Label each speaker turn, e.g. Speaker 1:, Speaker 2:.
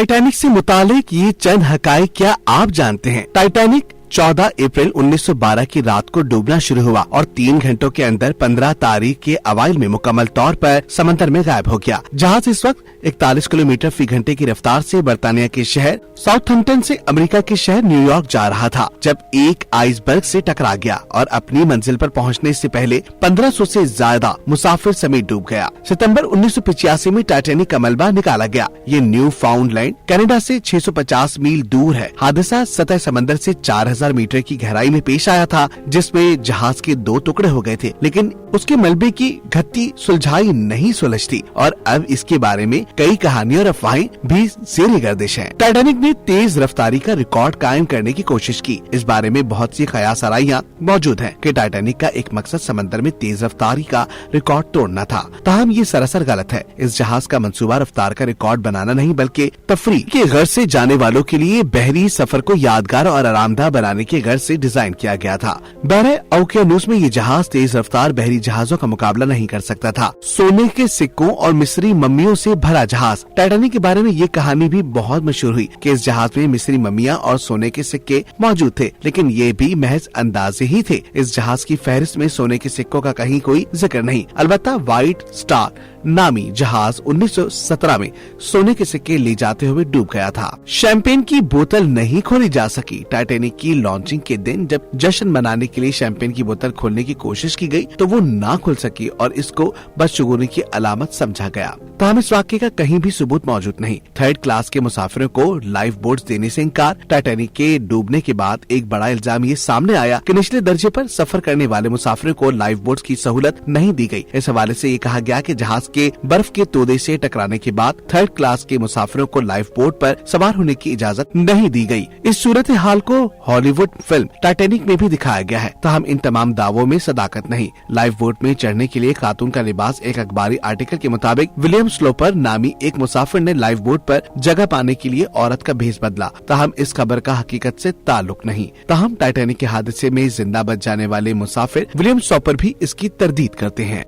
Speaker 1: Titanic से मुतालिक ये चंद हकाइक क्या आप जानते हैं? टाइटैनिक 14 अप्रैल 1912 की रात को डूबना शुरू हुआ और 3 घंटों के अंदर 15 तारीख के अवाइल में मुकम्मल तौर पर समंदर में गायब हो गया। जहाज इस वक्त 41 किलोमीटर फी घंटे की रफ्तार से बर्तानिया के शहर साउथहैम्पटन से अमेरिका के शहर न्यूयॉर्क जा रहा था, जब एक आइसबर्ग से टकरा गया और अपनी मंजिल पर पहुंचने से पहले 1500 से ज्यादा मुसाफिर समेत डूब गया। सितंबर 1985 में टाइटैनिक का मलबा निकाला गया। ये न्यू फाउंडलैंड कनाडा से 650 मील दूर है। हादसा सतह समंदर से 4000 मीटर की गहराई में पेश आया था, जिसमें जहाज के 2 टुकड़े हो गए थे, लेकिन उसके मलबे की घट्टी सुलझाई नहीं सुलझती और अब इसके बारे में कई कहानियां और अफवाहें भी ज़ेरे गर्दिश हैं। टाइटैनिक ने तेज रफ्तारी का रिकॉर्ड कायम करने की कोशिश की। इस बारे में बहुत सी कयासराइयां मौजूद हैं कि टाइटैनिक का एक मकसद समंदर में तेज रफ्तारी का रिकॉर्ड तोड़ना था। ताहम ये सरासर गलत है। इस जहाज का मंसूबा रफ्तार का रिकॉर्ड बनाना नहीं, बल्कि तफरीह के गर्ज से जाने वालों के लिए बहरी सफर को यादगार और आरामदाह बनाने के गर्ज से डिजाइन किया गया था। बहरे ओकेयानूस में ये जहाज तेज रफ्तार बहरी जहाजों का मुकाबला नहीं कर सकता था। सोने के सिक्कों और मिस्री मम्मियों से भरा जहाज। टाइटैनिक के बारे में ये कहानी भी बहुत मशहूर हुई कि इस जहाज में मिस्री मम्मियां और सोने के सिक्के मौजूद थे, लेकिन ये भी महज अंदाजे ही थे। इस जहाज की फहरिस्त में सोने के सिक्कों का कहीं कोई जिक्र नहीं। अलबत्ता व्हाइट स्टार नामी जहाज 1917 में सोने के सिक्के ले जाते हुए डूब गया था। शैंपेन की बोतल नहीं खोली जा सकी। टाइटैनिक की लॉन्चिंग के दिन जब जश्न मनाने के लिए शैंपेन की बोतल खोलने की कोशिश की गई तो वो ना खुल सकी और इसको बदशगुनी की अलामत समझा गया। ताहम इस वाक़ये का कहीं भी सबूत मौजूद नहीं। 3rd क्लास के मुसाफिरों को लाइफ बोट्स देने से इनकार। टाइटैनिक के डूबने के बाद एक बड़ा इल्जाम ये सामने आया कि निचले दर्जे पर सफर करने वाले मुसाफिरों को लाइफ बोट्स की सहूलत नहीं दी गई। इस हवाले से ये कहा गया कि जहाज के बर्फ के तोदे से टकराने के बाद 3rd क्लास के मुसाफिरों को लाइफ बोट पर सवार होने की इजाजत नहीं दी गई। इस सूरत हाल को हॉलीवुड फिल्म टाइटैनिक में भी दिखाया गया है। ताहम इन तमाम दावों में सदाकत नहीं। लाइफ बोट में चढ़ने के लिए खातून का लिबास। एक अखबारी आर्टिकल के मुताबिक विलियम स्लोपर नामी एक मुसाफिर ने लाइफ बोट पर जगह पाने के लिए औरत का भेष बदला। ताहम इस खबर का हकीकत से ताल्लुक नहीं। ताहम टाइटैनिक के हादसे में जिंदा बच जाने वाले मुसाफिर विलियम स्लोपर भी इसकी तरदीद करते हैं।